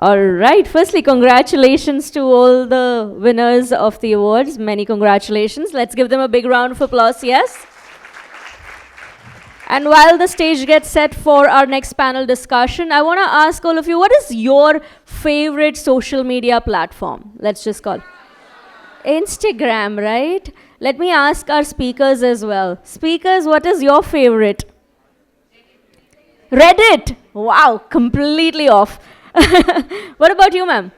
All right. Firstly, congratulations to all the winners of the awards. Many congratulations. Let's give them a big round of applause, yes? And while the stage gets set for our next panel discussion, I want to ask all of you, what is your favorite social media platform? Let's just call Instagram, right? Let me ask our speakers as well. Speakers, what is your favorite? Reddit. Wow, completely off. What about you, ma'am?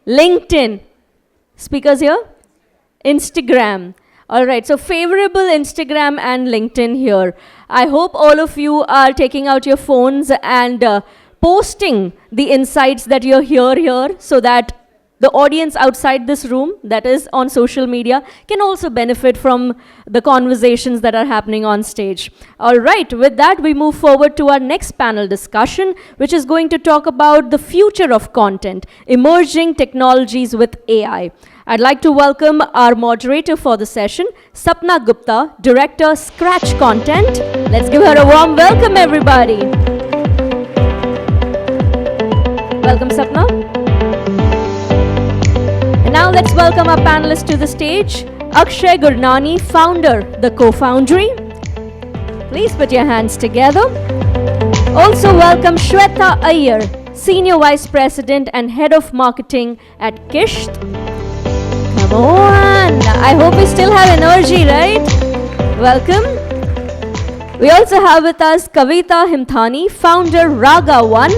LinkedIn. Speakers here? Instagram. All right, so favorable Instagram and LinkedIn here. I hope all of you are taking out your phones and posting the insights that you hear here so that the audience outside this room, that is on social media, can also benefit from the conversations that are happening on stage. All right, with that, we move forward to our next panel discussion, which is going to talk about the future of content, emerging technologies with AI. I'd like to welcome our moderator for the session, Sapna Gupta, Director, Scratch Content. Let's give her a warm welcome, everybody. Welcome, Sapna. And now let's welcome our panelists to the stage. Akshay Gurnani, founder, The Co-Foundry. Please put your hands together. Also welcome Shweta Iyer, Senior Vice President and Head of Marketing at Kisht. Come on, I hope we still have energy, right? Welcome. We also have with us Kavita Himthani, founder Raga One.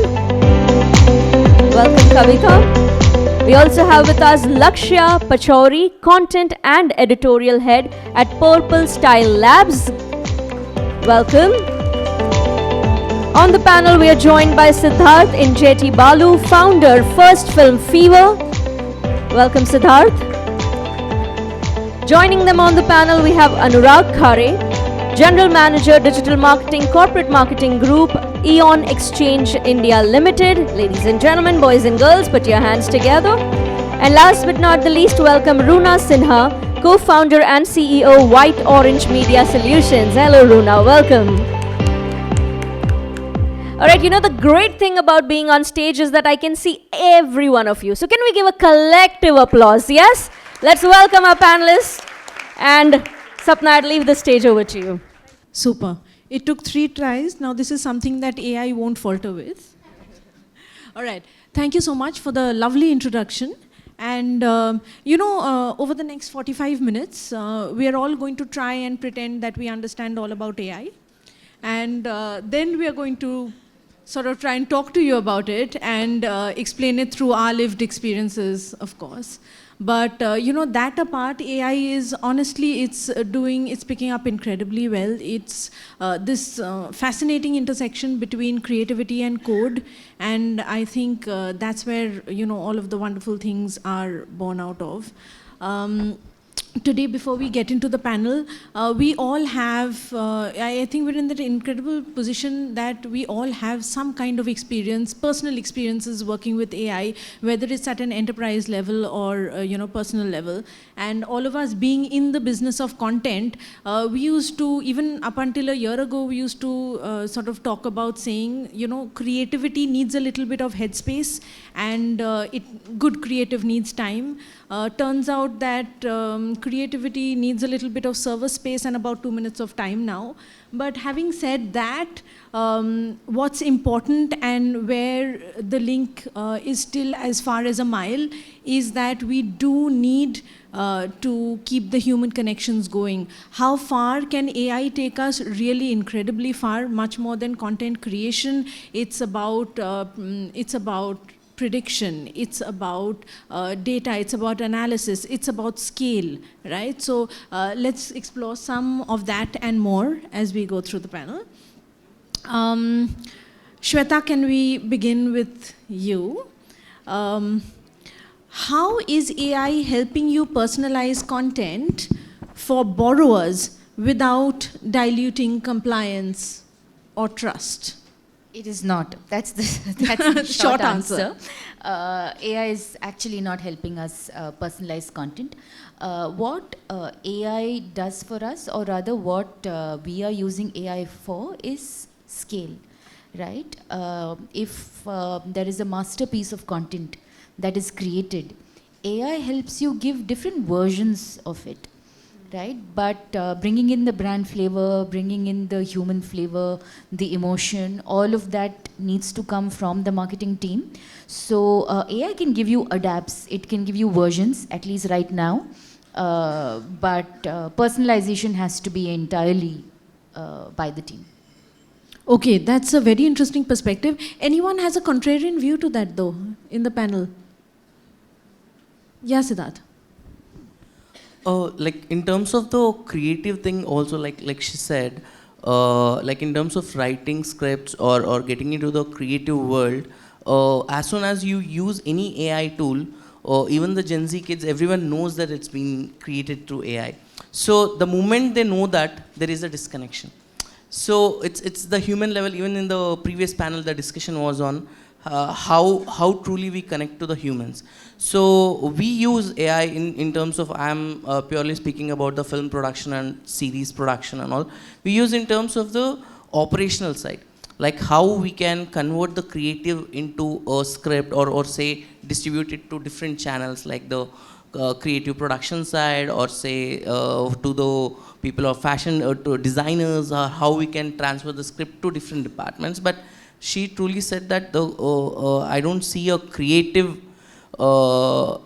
Welcome, Kavita. We also have with us Lakshya Pachauri, Content and Editorial Head at Purple Style Labs. Welcome. On the panel, we are joined by Siddharth Injeti Balu, founder, First Film Fever. Welcome, Siddharth. Joining them on the panel, we have Anurag Khare, General Manager, Digital Marketing, Corporate Marketing Group, Eon Exchange India Limited. Ladies and gentlemen, boys and girls, put your hands together. And last but not the least, welcome Runa Sinha, co-founder and CEO, White Orange Media Solutions. Hello, Runa. Welcome. All right, you know, the great thing about being on stage is that I can see every one of you. So can we give a collective applause, yes? Let's welcome our panelists. And Sapna, I'd leave the stage over to you. Super. It took 3 tries. Now this is something that AI won't falter with. All right. Thank you so much for the lovely introduction. And, over the next 45 minutes, we are all going to try and pretend that we understand all about AI. And then we are going to sort of try and talk to you about it and explain it through our lived experiences, of course. But, that apart, AI is, honestly, it's picking up incredibly well. It's this fascinating intersection between creativity and code. And I think that's where, all of the wonderful things are born out of. Today, before we get into the panel, we all have, I think we're in that incredible position that we all have some kind of experience, personal experiences working with AI, whether it's at an enterprise level or, personal level. And all of us being in the business of content, we used to, even up until a year ago, we used to sort of talk about saying, creativity needs a little bit of headspace and good creative needs time. Turns out that creativity needs a little bit of server space and about 2 minutes of time now. But having said that, what's important and where the link is still as far as a mile is that we do need to keep the human connections going. How far can AI take us? Really incredibly far, much more than content creation. It's about prediction, it's about data, it's about analysis, it's about scale, right? So let's explore some of that and more as we go through the panel. Shweta, can we begin with you? How is AI helping you personalize content for borrowers without diluting compliance or trust? It is not. That's the short answer. AI is actually not helping us personalize content. What AI does for us, or rather what we are using AI for, is scale. right? If there is a masterpiece of content that is created, AI helps you give different versions of it, right? But bringing in the brand flavor, bringing in the human flavor, the emotion, all of that needs to come from the marketing team. So AI can give you adapts, it can give you versions, at least right now. But personalization has to be entirely by the team. Okay, that's a very interesting perspective. Anyone has a contrarian view to that though in the panel? Yeah, Siddharth. Like in terms of the creative thing also, like she said, like in terms of writing scripts or getting into the creative world, as soon as you use any AI tool, even the Gen Z kids, everyone knows that it's been created through AI. So the moment they know that, there is a disconnection. So it's the human level. Even in the previous panel, the discussion was on how truly we connect to the humans. So we use AI in terms of, I'm purely speaking about the film production and series production and all. We use in terms of the operational side, like how we can convert the creative into a script or say distribute it to different channels, like the creative production side, or say to the people of fashion or to designers, or how we can transfer the script to different departments. But she truly said that I don't see a creative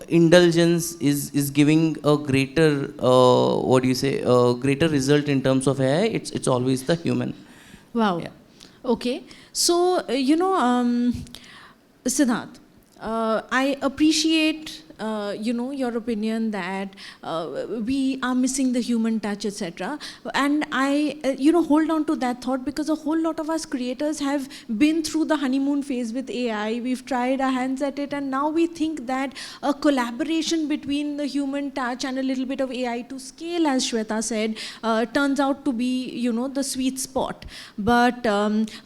indulgence is giving a greater what do you say, greater result in terms of AI. It's always the human. Wow. Yeah. Okay. So, Siddharth, I appreciate, your opinion that we are missing the human touch, etc. And I, hold on to that thought, because a whole lot of us creators have been through the honeymoon phase with AI. We've tried our hands at it, and now we think that a collaboration between the human touch and a little bit of AI to scale, as Shweta said, turns out to be, the sweet spot. But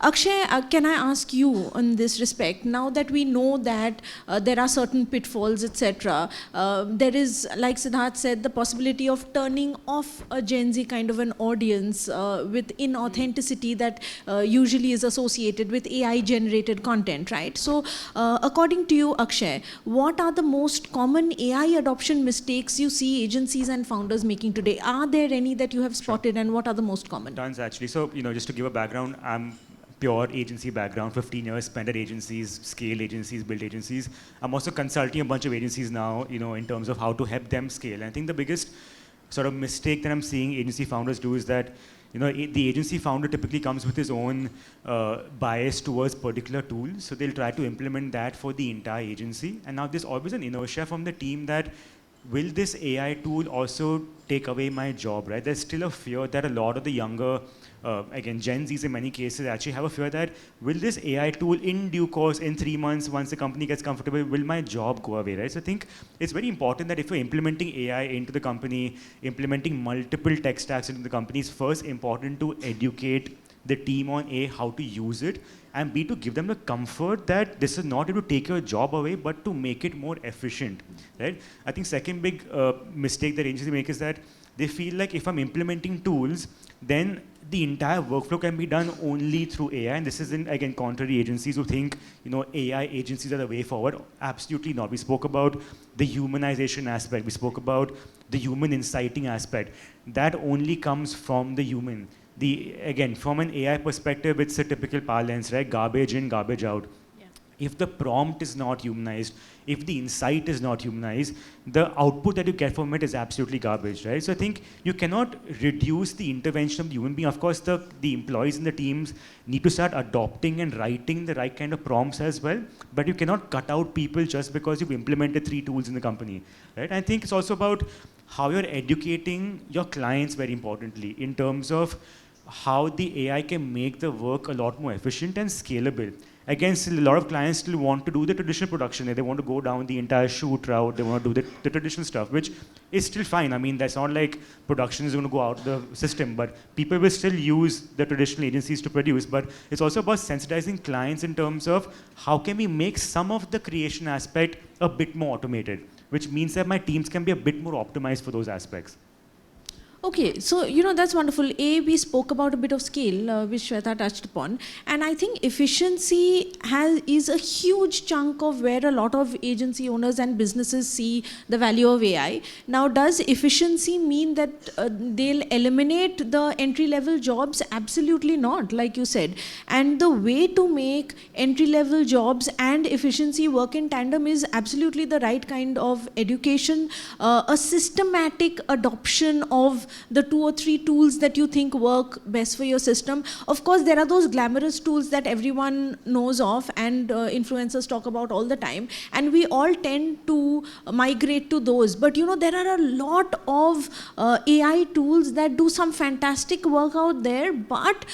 Akshay, can I ask you in this respect, now that we know that there are certain pitfalls, etc., there is, like Siddharth said, the possibility of turning off a Gen Z kind of an audience with inauthenticity that usually is associated with AI-generated content, right? So, according to you, Akshay, what are the most common AI adoption mistakes you see agencies and founders making today? Are there any that you have spotted, and what are the most common? Tons, actually. So, just to give a background, I'm pure agency background, 15 years spent at agencies, scale agencies, build agencies. I'm also consulting a bunch of agencies now, in terms of how to help them scale. And I think the biggest sort of mistake that I'm seeing agency founders do is that, the agency founder typically comes with his own bias towards particular tools. So they'll try to implement that for the entire agency. And now there's always an inertia from the team that, will this AI tool also take away my job, right? There's still a fear that a lot of the younger, again, Gen Zs in many cases actually have a fear that, will this AI tool in due course, in 3 months, once the company gets comfortable, will my job go away, right? So I think it's very important that if you're implementing AI into the company, implementing multiple tech stacks into the company, it's first important to educate the team on A, how to use it, and B, to give them the comfort that this is not to take your job away, but to make it more efficient, right? I think second big mistake that agencies make is that they feel like if I'm implementing tools, then the entire workflow can be done only through AI. And this is, again, contrary agencies who think, AI agencies are the way forward. Absolutely not. We spoke about the humanization aspect. We spoke about the human inciting aspect. That only comes from the human. Again, from an AI perspective, it's a typical parlance, right? Garbage in, garbage out. Yeah. If the prompt is not humanized, if the insight is not humanized, the output that you get from it is absolutely garbage, right? So I think you cannot reduce the intervention of the human being. Of course, the employees in the teams need to start adopting and writing the right kind of prompts as well, but you cannot cut out people just because you've implemented 3 tools in the company, right? I think it's also about how you're educating your clients, very importantly, in terms of how the AI can make the work a lot more efficient and scalable. Again, still a lot of clients still want to do the traditional production. They want to go down the entire shoot route. They want to do the traditional stuff, which is still fine. I mean, that's not like production is going to go out of the system, but people will still use the traditional agencies to produce. But it's also about sensitizing clients in terms of how can we make some of the creation aspect a bit more automated, which means that my teams can be a bit more optimized for those aspects. Okay, so that's wonderful. We spoke about a bit of scale, which Shweta touched upon, and I think efficiency is a huge chunk of where a lot of agency owners and businesses see the value of AI. Now, does efficiency mean that they'll eliminate the entry-level jobs? Absolutely not, like you said. And the way to make entry-level jobs and efficiency work in tandem is absolutely the right kind of education, a systematic adoption of the 2 or 3 tools that you think work best for your system. Of course, there are those glamorous tools that everyone knows of and influencers talk about all the time, and we all tend to migrate to those. But there are a lot of AI tools that do some fantastic work out there, but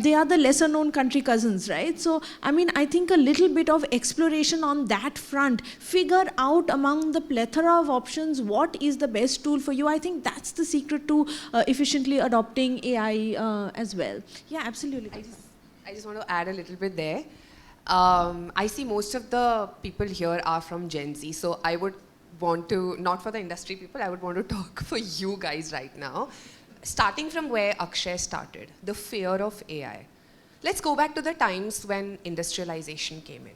they are the lesser known country cousins, right? So, I think a little bit of exploration on that front, figure out among the plethora of options what is the best tool for you. I think that's the secret to efficiently adopting AI as well. Yeah, absolutely. I just want to add a little bit there. I see most of the people here are from Gen Z, so I would want to, not for the industry people, I would want to talk for you guys right now. Starting from where Akshay started, the fear of AI. Let's go back to the times when industrialization came in.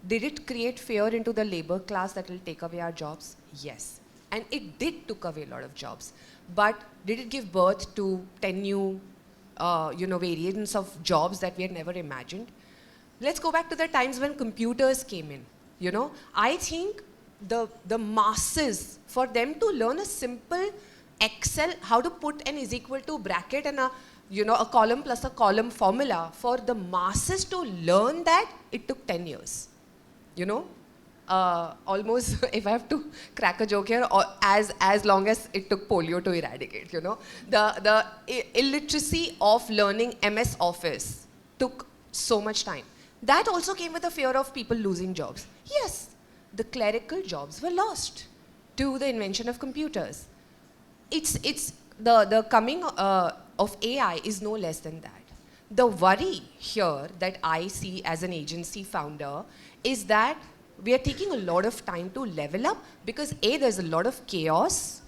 Did it create fear into the labor class that will take away our jobs? Yes. And it did took away a lot of jobs. But did it give birth to 10 new variants of jobs that we had never imagined? Let's go back to the times when computers came in. I think the masses, for them to learn a simple Excel, how to put n is equal to bracket and a column plus a column formula, for the masses to learn that, it took 10 years. Almost, if I have to crack a joke here, or as long as it took polio to eradicate, the illiteracy of learning MS Office took so much time. That also came with the fear of people losing jobs. Yes, the clerical jobs were lost to the invention of computers. It's the coming of AI is no less than that. The worry here that I see as an agency founder is that we are taking a lot of time to level up because A, there's a lot of chaos.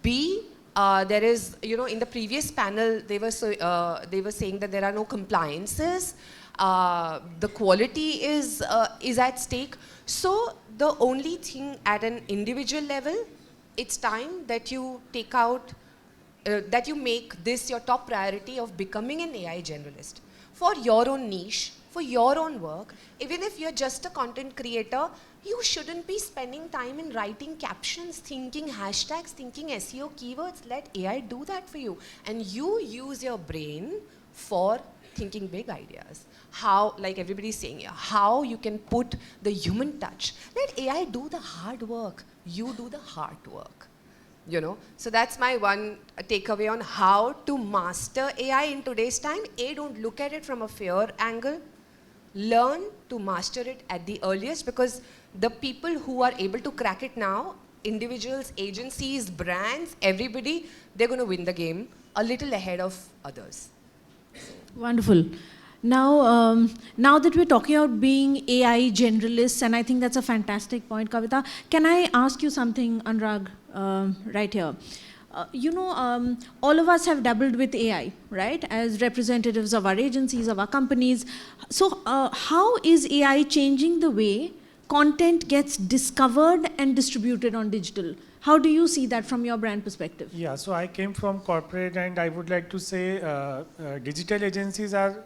B, there is, in the previous panel, they were saying that there are no compliances. The quality is at stake. So the only thing at an individual level, it's time that you take out, that you make this your top priority of becoming an AI generalist for your own niche, for your own work. Even if you're just a content creator, you shouldn't be spending time in writing captions, thinking hashtags, thinking SEO keywords. Let AI do that for you. And you use your brain for thinking big ideas. How, like everybody's saying here, how you can put the human touch. Let AI do the hard work. You do the hard work. So that's my one takeaway on how to master AI in today's time. A, don't look at it from a fear angle. Learn to master it at the earliest, because the people who are able to crack it now, individuals, agencies, brands, everybody, they're going to win the game a little ahead of others. Wonderful. Now, now that we're talking about being AI generalists, and I think that's a fantastic point, Kavita, can I ask you something, Anurag, right here? All of us have dabbled with AI, right? As representatives of our agencies, of our companies. So how is AI changing the way content gets discovered and distributed on digital? How do you see that from your brand perspective? Yeah, so I came from corporate, and I would like to say digital agencies are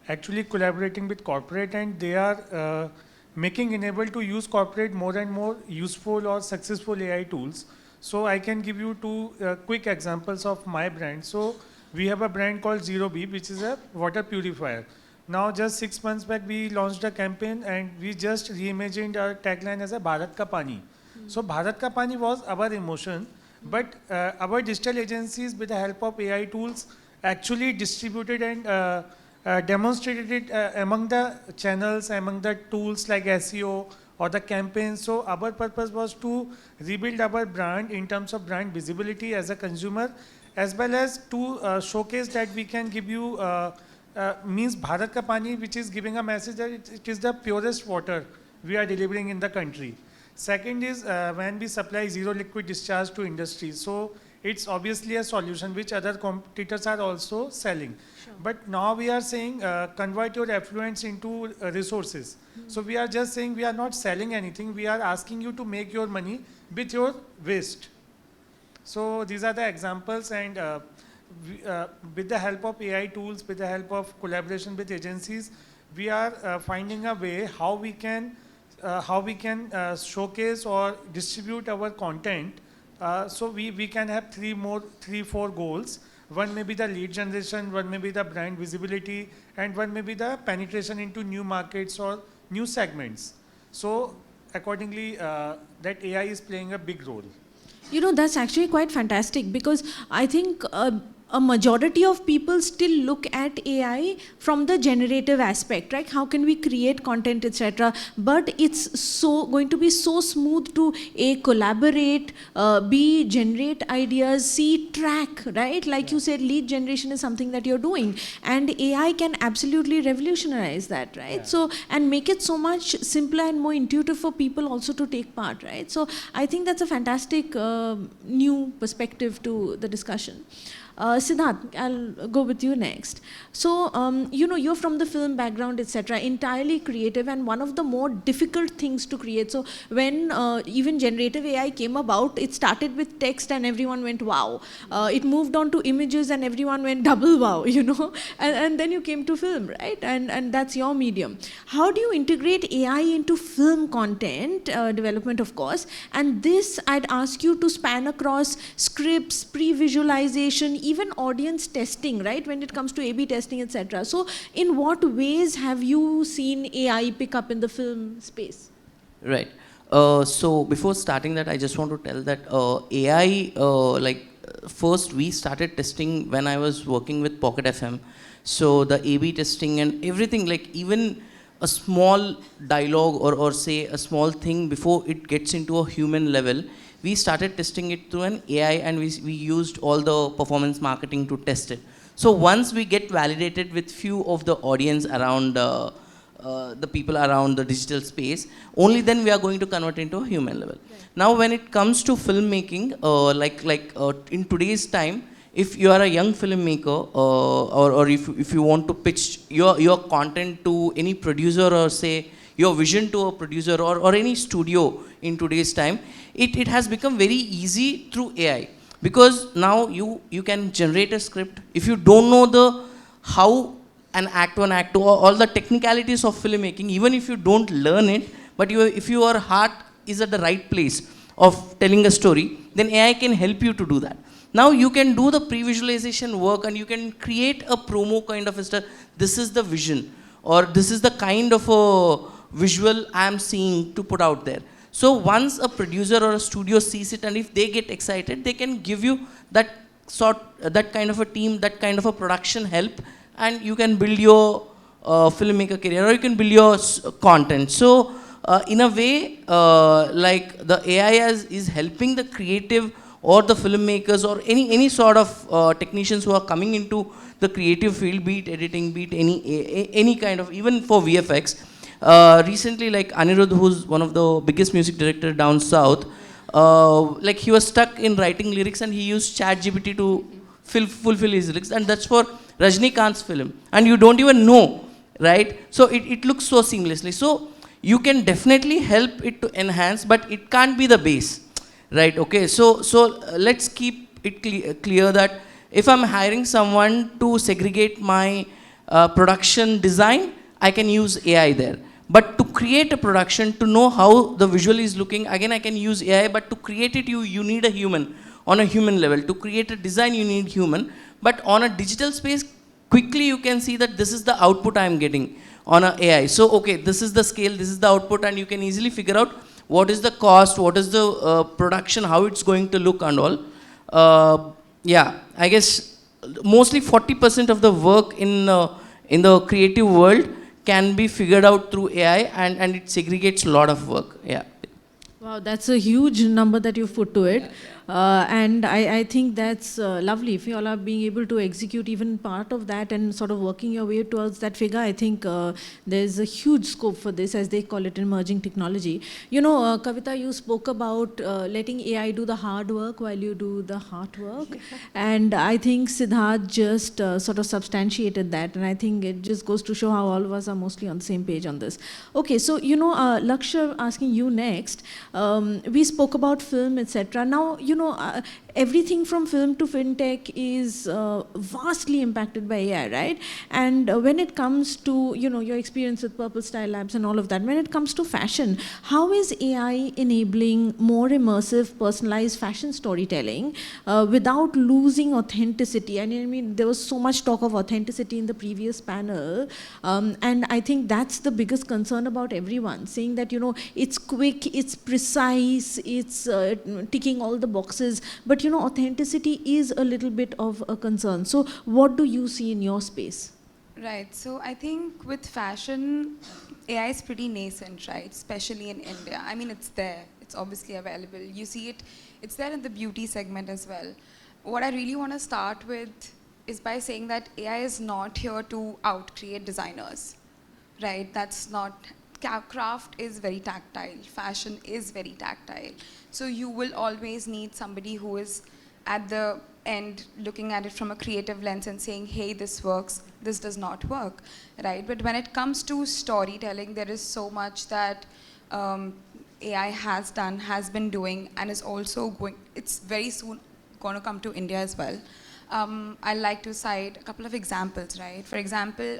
actually collaborating with corporate, and they are making enable to use corporate more and more useful or successful AI tools. So I can give you 2 quick examples of my brand. So we have a brand called Zero Beep, which is a water purifier. Now just 6 months back, we launched a campaign and we just reimagined our tagline as a Bharat Ka Pani. So Bharat Ka Pani was our emotion, but our digital agencies, with the help of AI tools, actually distributed and demonstrated it among the channels, among the tools like SEO or the campaigns. So our purpose was to rebuild our brand in terms of brand visibility as a consumer, as well as to showcase that we can give you, means Bharat Ka Pani, which is giving a message that it is the purest water we are delivering in the country. Second is when we supply zero liquid discharge to industries. So it's obviously a solution which other competitors are also selling. But now we are saying convert your affluence into resources. So we are just saying we are not selling anything. We are asking you to make your money with your waste. So these are the examples, and with the help of AI tools, with the help of collaboration with agencies, we are finding a way how we can showcase or distribute our content. So we can have three, four goals. One may be the lead generation, one may be the brand visibility, and one may be the penetration into new markets or new segments. So accordingly, that AI is playing a big role. You know, that's actually quite fantastic, because I think a majority of people still look at AI from the generative aspect, right? How can we create content, etc. But it's so going to be so smooth to A, collaborate, B, generate ideas, C, track, right? Like you said, lead generation is something that you're doing, and AI can absolutely revolutionize that, right? Yeah. So, and make it so much simpler and more intuitive for people also to take part, right? So I think that's a fantastic new perspective to the discussion. Siddharth, I'll go with you next. So, you know, you're from the film background, etc., entirely creative, and one of the more difficult things to create. So, when even generative AI came about, it started with text and everyone went, wow. It moved on to images and everyone went double wow, you know. And then you came to film, right? And that's your medium. How do you integrate AI into film content, development, of course? And this, I'd ask you to span across scripts, pre-visualization, even audience testing, right, when it comes to A/B testing, etc. So in what ways have you seen AI pick up in the film space? Right. So before starting that, I just want to tell that AI, first we started testing when I was working with Pocket FM. So the A/B testing and everything, like even a small dialogue or say a small thing before it gets into a human level, we started testing it through an AI, and we used all the performance marketing to test it. So once we get validated with few of the audience around the people around the digital space, only then we are going to convert into a human level. Right. Now when it comes to filmmaking, in today's time, if you are a young filmmaker or if you want to pitch your content to any producer, or say your vision to a producer or any studio in today's time, it has become very easy through AI, because now you can generate a script. If you don't know the how an act one, act two, all the technicalities of filmmaking, even if you don't learn it, but if your heart is at the right place of telling a story, then AI can help you to do that. Now you can do the pre-visualization work, and you can create a promo kind of a stuff. This is the vision, or this is the kind of a visual I am seeing to put out there. So once a producer or a studio sees it, and if they get excited, they can give you that kind of a team, that kind of a production help, and you can build your filmmaker career, or you can build your content. So in a way, like the AI is helping the creative or the filmmakers or any sort of technicians who are coming into the creative field, be it editing, be it any kind of, even for VFX. Recently, like Anirudh, who's one of the biggest music director down south, like he was stuck in writing lyrics, and he used ChatGPT to fulfill his lyrics, and that's for Rajnikant's film, and you don't even know, right? So it looks so seamlessly. So you can definitely help it to enhance, but it can't be the base, right? Okay, so let's keep it clear that if I'm hiring someone to segregate my production design, I can use AI there. But to create a production, to know how the visual is looking, again I can use AI, but to create it you need a human, on a human level. To create a design you need human, but on a digital space, quickly you can see that this is the output I am getting on a AI. So okay, this is the scale, this is the output, and you can easily figure out what is the cost, what is the production, how it's going to look and all. Yeah, I guess mostly 40% of the work in the creative world can be figured out through AI, and it segregates a lot of work. Yeah. Wow, that's a huge number that you've put to it. And I think that's lovely. If you all are being able to execute even part of that and sort of working your way towards that figure, I think there's a huge scope for this, as they call it, emerging technology. You know, Kavita, you spoke about letting AI do the hard work while you do the hard work. And I think Siddharth just sort of substantiated that. And I think it just goes to show how all of us are mostly on the same page on this. Okay, so, you know, Lakshya, asking you next. We spoke about film, etc. Now, you know, everything from film to fintech is vastly impacted by AI, right? And when it comes to, you know, your experience with Purple Style Labs and all of that, when it comes to fashion, how is AI enabling more immersive, personalized fashion storytelling without losing authenticity? I mean, there was so much talk of authenticity in the previous panel, and I think that's the biggest concern about everyone, saying that, you know, it's quick, it's precise, it's ticking all the boxes, but, you know, authenticity is a little bit of a concern. So what do you see in your space? Right. So I think with fashion, AI is pretty nascent, right? Especially in India. I mean, it's there. It's obviously available. You see it. It's there in the beauty segment as well. What I really want to start with is by saying that AI is not here to out-create designers, right? That's not. Craft is very tactile. Fashion is very tactile. So you will always need somebody who is at the end looking at it from a creative lens and saying, hey, this works, this does not work, right? But when it comes to storytelling, there is so much that AI has done, has been doing, and is also going, it's very soon going to come to India as well. I'd like to cite a couple of examples, right? For example,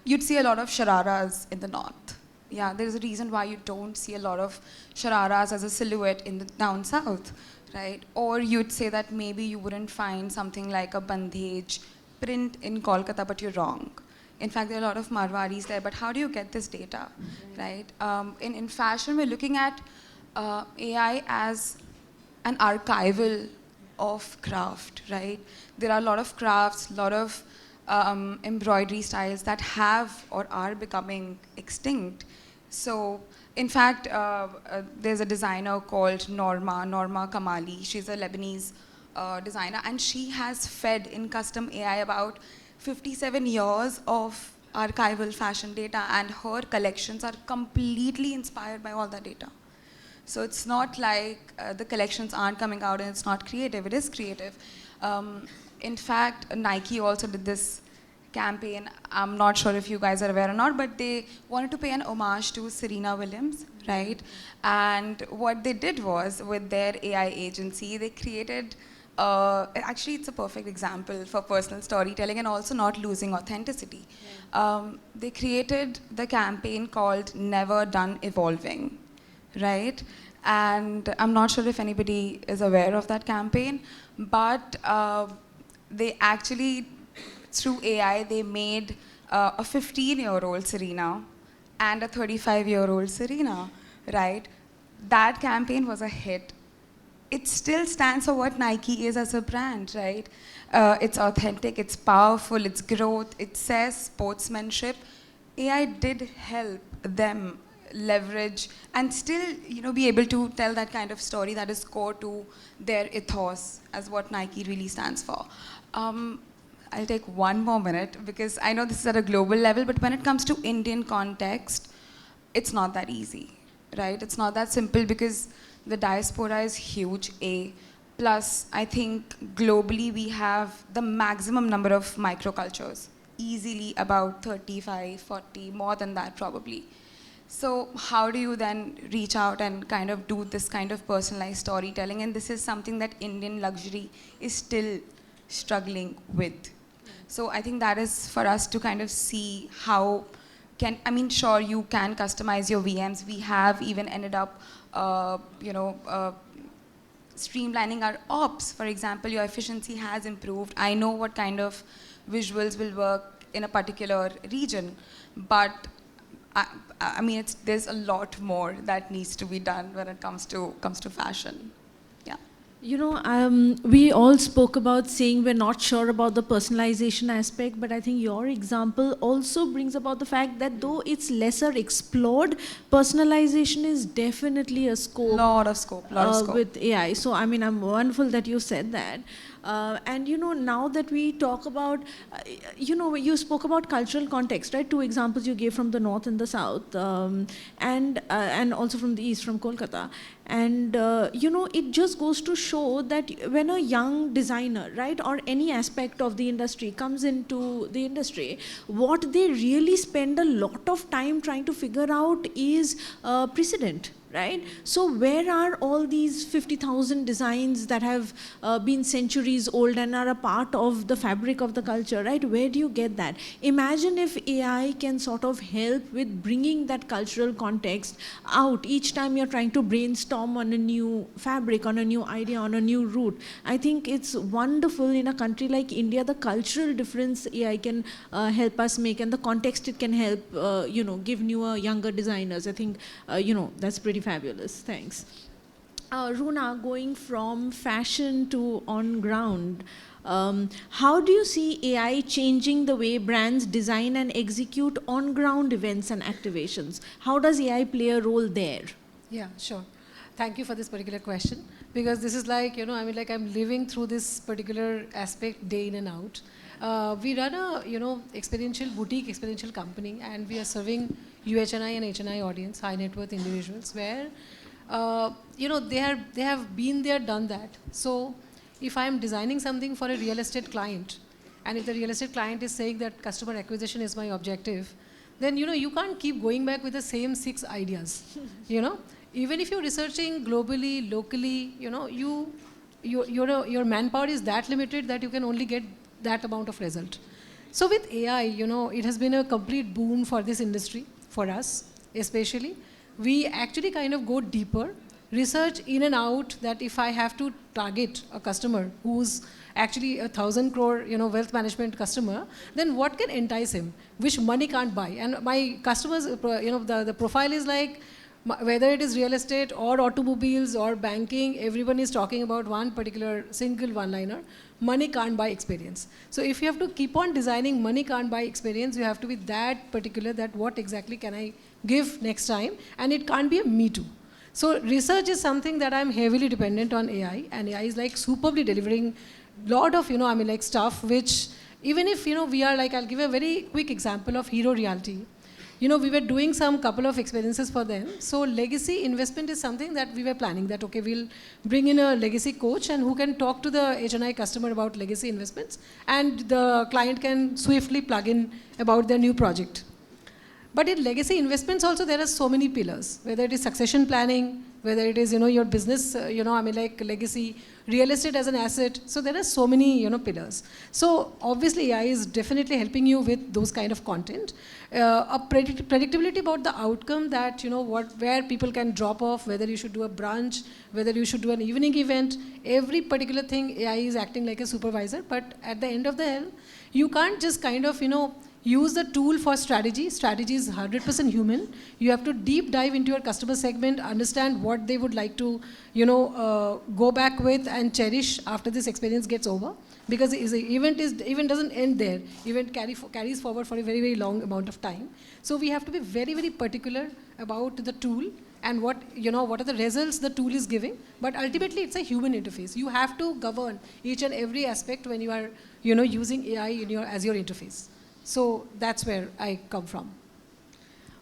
you'd see a lot of shararas in the north. Yeah, there's a reason why you don't see a lot of shararas as a silhouette in the down south, right? Or you'd say that maybe you wouldn't find something like a bandhej print in Kolkata, but you're wrong. In fact, there are a lot of Marwaris there, but how do you get this data, right? In fashion, we're looking at AI as an archival of craft, right? There are a lot of crafts, a lot of embroidery styles that have or are becoming extinct. So, in fact, there's a designer called Norma Kamali. She's a Lebanese designer, and she has fed in custom AI about 57 years of archival fashion data, and her collections are completely inspired by all that data. So it's not like the collections aren't coming out and it's not creative. It is creative. In fact, Nike also did this campaign. I'm not sure if you guys are aware or not, but they wanted to pay an homage to Serena Williams, right? And what they did was, with their AI agency, they created, actually it's a perfect example for personal storytelling and also not losing authenticity. Yeah. They created the campaign called Never Done Evolving, right? And I'm not sure if anybody is aware of that campaign, but they actually, through AI, they made a 15-year-old Serena and a 35-year-old Serena, right? That campaign was a hit. It still stands for what Nike is as a brand, right? It's authentic, it's powerful, it's growth, it says sportsmanship. AI did help them leverage and still, you know, be able to tell that kind of story that is core to their ethos as what Nike really stands for. I'll take one more minute because I know this is at a global level, but when it comes to Indian context, it's not that easy, right? It's not that simple because the diaspora is huge, A. Plus, I think globally we have the maximum number of microcultures, easily about 35, 40, more than that probably. So how do you then reach out and kind of do this kind of personalized storytelling? And this is something that Indian luxury is still struggling with. So I think that is for us to kind of see how can, I mean, sure, you can customize your VMs. We have even ended up, streamlining our ops. For example, your efficiency has improved. I know what kind of visuals will work in a particular region, but I mean, there's a lot more that needs to be done when it comes to fashion. Yeah. You know, we all spoke about saying we're not sure about the personalization aspect, but I think your example also brings about the fact that though it's lesser explored, personalization is definitely a scope. Lot of scope, lot of scope. With AI. So, I mean, I'm wonderful that you said that. And you know, now that we talk about, you know, you spoke about cultural context, right? Two examples you gave from the north and the south, and also from the east, from Kolkata. And you know, it just goes to show that when a young designer, right, or any aspect of the industry comes into the industry, what they really spend a lot of time trying to figure out is precedent. Right? So where are all these 50,000 designs that have been centuries old and are a part of the fabric of the culture, right? Where do you get that? Imagine if AI can sort of help with bringing that cultural context out each time you're trying to brainstorm on a new fabric, on a new idea, on a new route. I think it's wonderful in a country like India, the cultural difference AI can help us make, and the context it can help, you know, give newer, younger designers. I think, you know, that's pretty fabulous. Thanks. Runa, going from fashion to on ground, how do you see AI changing the way brands design and execute on ground events and activations? How does AI play a role there? Yeah, sure. Thank you for this particular question, because this is like, you know, I mean, like I'm living through this particular aspect day in and out. We run a, you know, experiential boutique, experiential company, and we are serving UHNI and HNI audience, high net worth individuals, where, you know, they have been there, done that. So if I'm designing something for a real estate client, and if the real estate client is saying that customer acquisition is my objective, then, you know, you can't keep going back with the same 6 ideas, you know. Even if you're researching globally, locally, you know, your manpower is that limited that you can only get that amount of result. So with AI, you know, it has been a complete boon for this industry, for us especially. We actually kind of go deeper, research in and out, that if I have to target a customer who's actually 1,000 crore, you know, wealth management customer, then what can entice him, which money can't buy. And my customers, you know, the profile is like, whether it is real estate or automobiles or banking, everyone is talking about one particular single one-liner: money can't buy experience. So if you have to keep on designing money can't buy experience, you have to be that particular, that what exactly can I give next time, and it can't be a me too. So research is something that I'm heavily dependent on AI, and AI is like superbly delivering lot of, you know, I mean, like stuff which, even if, you know, we are like, I'll give a very quick example of Hero Realty. You know, we were doing some couple of experiences for them. So legacy investment is something that we were planning, that, okay, we'll bring in a legacy coach and who can talk to the HNI customer about legacy investments, and the client can swiftly plug in about their new project. But in legacy investments also, there are so many pillars, whether it is succession planning, whether it is, you know, your business, you know, I mean, like legacy, real estate as an asset. So there are so many, you know, pillars. So obviously AI is definitely helping you with those kind of content. A predictability about the outcome, that, you know, where people can drop off, whether you should do a brunch, whether you should do an evening event, every particular thing AI is acting like a supervisor. But at the end of the day, you can't just kind of, you know, use the tool for strategy. Strategy is 100% human. You have to deep dive into your customer segment, understand what they would like to, you know, go back with and cherish after this experience gets over. Because event doesn't end there. Event carries forward for a very, very long amount of time. So we have to be very, very particular about the tool and what, you know, what are the results the tool is giving. But ultimately, it's a human interface. You have to govern each and every aspect when you are, you know, using AI as your interface. So that's where I come from.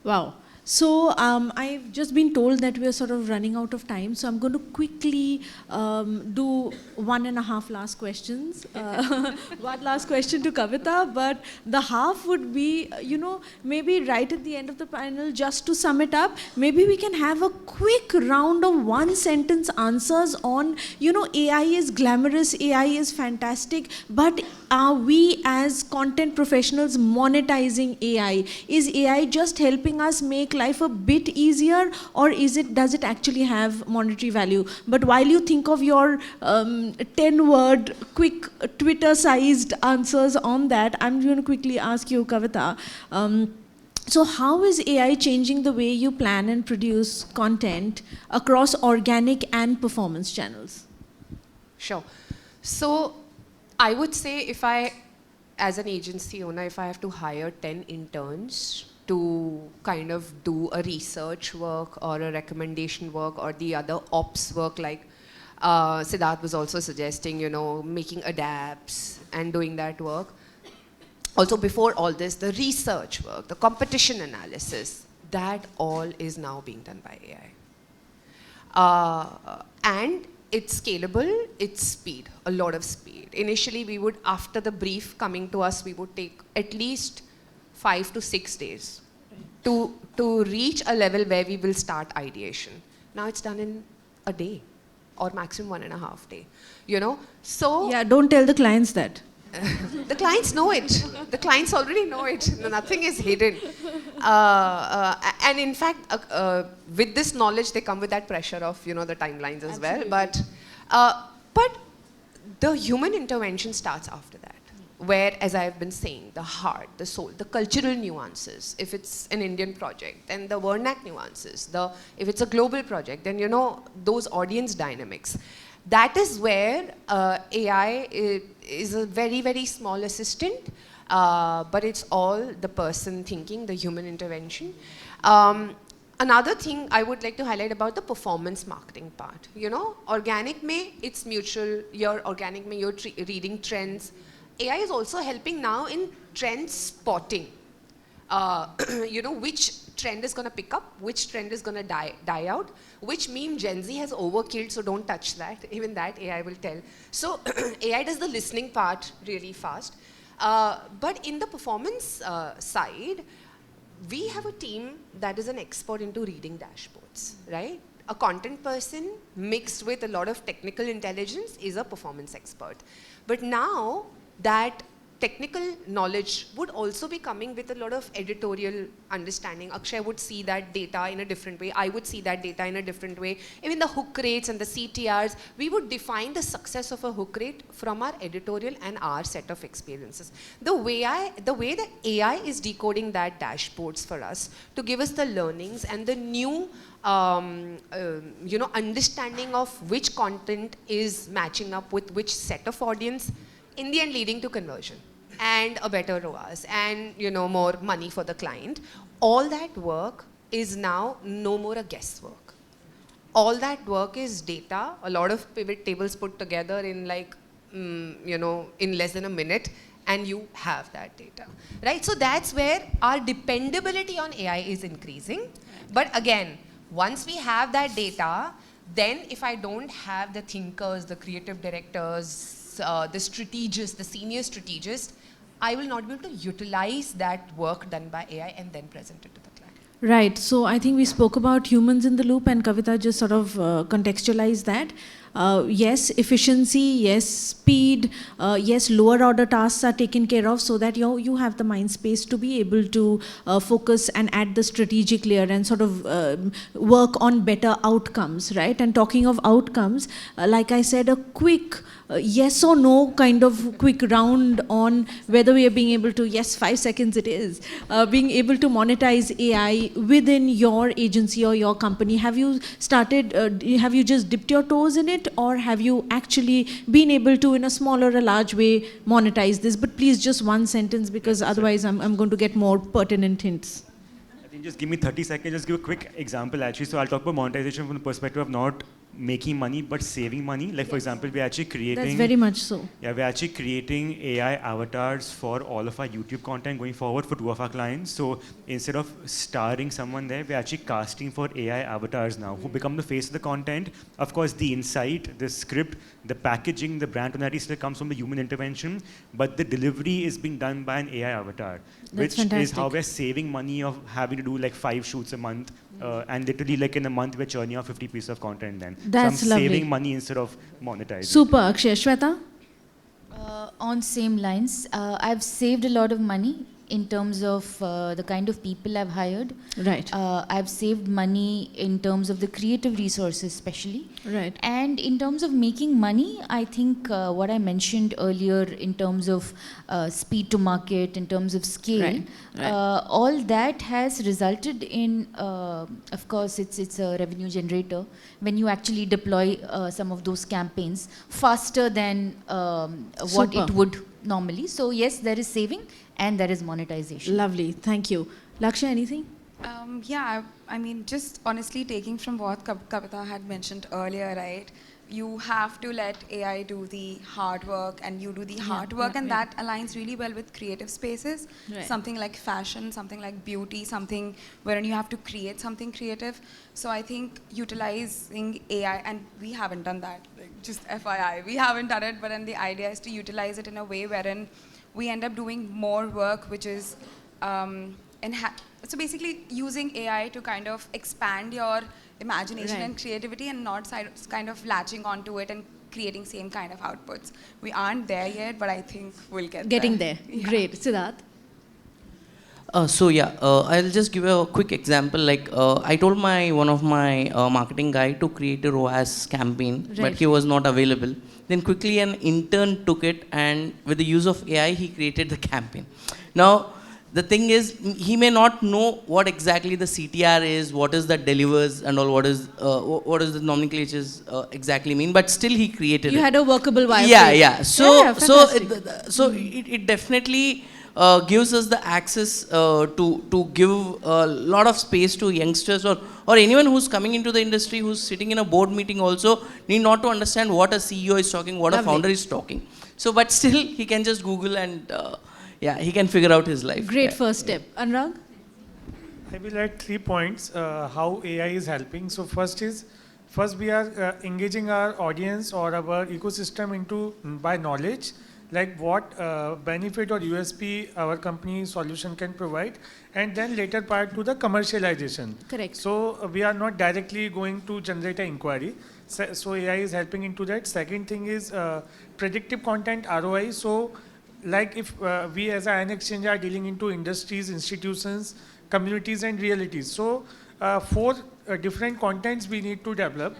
Wow. So I've just been told that we're sort of running out of time. So I'm going to quickly do 1.5 last questions. One last question to Kavita, but the half would be, you know, maybe right at the end of the panel, just to sum it up, maybe we can have a quick round of 1-sentence answers on, you know, AI is glamorous, AI is fantastic, but are we as content professionals monetizing AI? Is AI just helping us make life a bit easier, or does it actually have monetary value? But while you think of your 10-word quick Twitter-sized answers on that, I'm going to quickly ask you, Kavita, so how is AI changing the way you plan and produce content across organic and performance channels? Sure. So I would say if I, as an agency owner, if I have to hire 10 interns to kind of do a research work or a recommendation work or the other ops work, like Siddharth was also suggesting, you know, making adapts and doing that work. Also before all this, the research work, the competition analysis, that all is now being done by AI. And it's scalable, it's speed, a lot of speed. Initially, we would, after the brief coming to us, we would take at least 5 to 6 days to reach a level where we will start ideation. Now it's done in a day or maximum 1.5 days. You know, so Yeah, don't tell the clients that. the clients know it. The clients already know it. Nothing is hidden. And in fact, with this knowledge, they come with that pressure of, you know, the timelines as well. But the human intervention starts after that, where, as I've been saying, the heart, the soul, the cultural nuances. If it's an Indian project, then the vernac nuances. If it's a global project, then, you know, those audience dynamics. That is where AI is a very, very small assistant, but it's all the person thinking, the human intervention. Another thing I would like to highlight about the performance marketing part. You know, organic mein, it's mutual. You're organic mein, you're reading trends. AI is also helping now in trend spotting. You know, which trend is going to pick up, which trend is going to die out, which meme Gen Z has overkilled, so don't touch that. Even that AI will tell. So AI does the listening part really fast. But in the performance side, we have a team that is an expert into reading dashboards, right? A content person mixed with a lot of technical intelligence is a performance expert. But now that technical knowledge would also be coming with a lot of editorial understanding. Akshay would see that data in a different way. I would see that data in a different way. Even the hook rates and the CTRs, we would define the success of a hook rate from our editorial and our set of experiences. The way the AI is decoding that dashboards for us to give us the learnings and the new you know, understanding of which content is matching up with which set of audience, in the end leading to conversion and a better ROAS and, you know, more money for the client. All that work is now no more a guesswork. All that work is data, a lot of pivot tables put together in like, you know, in less than a minute, and you have that data, right? So that's where our dependability on AI is increasing. But again, once we have that data, then if I don't have the thinkers, the creative directors, the strategists, the senior strategists, I will not be able to utilize that work done by AI and then present it to the client. Right. So I think we spoke about humans in the loop, and Kavita just sort of contextualized that. Yes, efficiency, yes, speed, yes, lower order tasks are taken care of so that you have the mind space to be able to focus and add the strategic layer and sort of work on better outcomes, right? And talking of outcomes, like I said, a quick yes or no kind of quick round on whether we are being able to, yes, 5 seconds it is, being able to monetize AI within your agency or your company. Have you started, have you just dipped your toes in it, or have you actually been able to, in a small or a large way, monetize this? But please, just one sentence, because otherwise I'm going to get more pertinent hints. I think just give me 30 seconds, just give a quick example actually. So I'll talk about monetization from the perspective of not making money but saving money. Like, for example, we're actually creating... That's very much so. Yeah, we're actually creating AI avatars for all of our YouTube content going forward for 2 of our clients. So instead of starring someone there, we're actually casting for AI avatars now who become the face of the content. Of course, the insight, the script, the packaging, the brand tonality still comes from the human intervention, but the delivery is being done by an AI avatar, That's which fantastic. is how we're saving money of having to do like 5 shoots a month. And literally, like in a month, we're churning out 50 pieces of content then. That's so I'm lovely. saving money instead of monetizing. Super, Akshay. Shweta? On same lines, I've saved a lot of money in terms of the kind of people I've hired. Right. I've saved money in terms of the creative resources, especially. Right. And in terms of making money, I think what I mentioned earlier in terms of speed to market, in terms of scale, Right, right. all that has resulted in, of course, it's a revenue generator when you actually deploy some of those campaigns faster than what Super. it would normally. So yes, there is saving and there is monetization. Lovely. Thank you. Lakshya, anything? Yeah, I mean, just honestly taking from what Kavita had mentioned earlier, right? You have to let AI do the hard work and you do the hard work, and that aligns really well with creative spaces. Right. Something like fashion, something like beauty, something wherein you have to create something creative. So I think utilizing AI, and we haven't done that, like, just FYI, we haven't done it, but then the idea is to utilize it in a way wherein we end up doing more work, which is so basically using AI to kind of expand your imagination Right. and creativity, and not kind of latching onto it and creating same kind of outputs. We aren't there yet, but I think we'll get Getting there. Yeah. Great. Siddharth? I'll just give a quick example. Like I told one of my marketing guy to create a ROAS campaign, but Right. he was not available. Then quickly an intern took it, and with the use of AI, he created the campaign. Now, the thing is, he may not know what exactly the CTR is, what is that delivers, and all what is the nomenclatures exactly mean. But still, he created You it. had a workable wireframe. Yeah. fantastic. So it definitely gives us the access to give a lot of space to youngsters or anyone who's coming into the industry, who's sitting in a board meeting also need not to understand what a CEO is talking, what Lovely. a founder is talking. So, but still he can just Google and he can figure out his life. Great Yeah. first step. Anurag? I will add 3 points how AI is helping. So first we are engaging our audience or our ecosystem into by knowledge, like what benefit or USP our company solution can provide, and then later part to the commercialization. Correct. So we are not directly going to generate an inquiry. So AI is helping into that. Second thing is predictive content ROI. So like if we as an exchange are dealing into industries, institutions, communities and realities. So 4 different contents we need to develop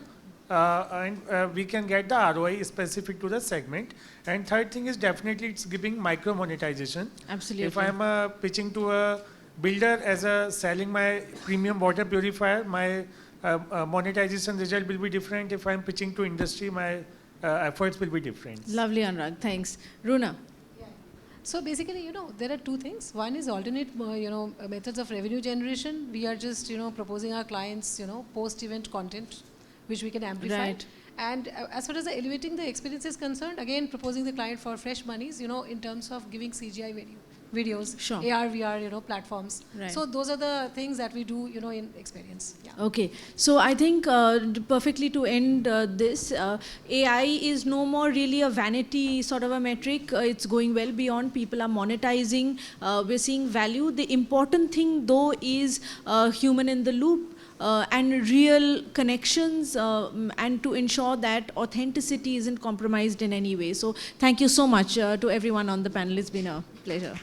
and we can get the ROI specific to the segment. And third thing is definitely it's giving micro monetization. Absolutely. If I am pitching to a builder as a selling my premium water purifier, my monetization result will be different. If I am pitching to industry, my efforts will be different. Lovely, Anurag. Thanks. Runa? So basically, there are 2 things. One is alternate, methods of revenue generation. We are just, proposing our clients, post-event content, which we can amplify. Right. And as far as the elevating the experience is concerned, again, proposing the client for fresh monies, in terms of giving CGI videos, Sure. AR, VR, platforms. Right. So those are the things that we do, in experience. Yeah. Okay, so I think perfectly to end this, AI is no more really a vanity sort of a metric. It's going well beyond. People are monetizing. We're seeing value. The important thing though is human in the loop. And real connections and to ensure that authenticity isn't compromised in any way. So thank you so much to everyone on the panel. It's been a pleasure.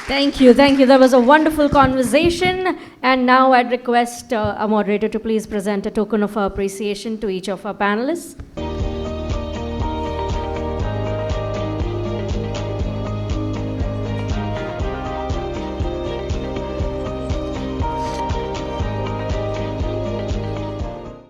Thank you. That was a wonderful conversation. And now I'd request our moderator to please present a token of our appreciation to each of our panelists.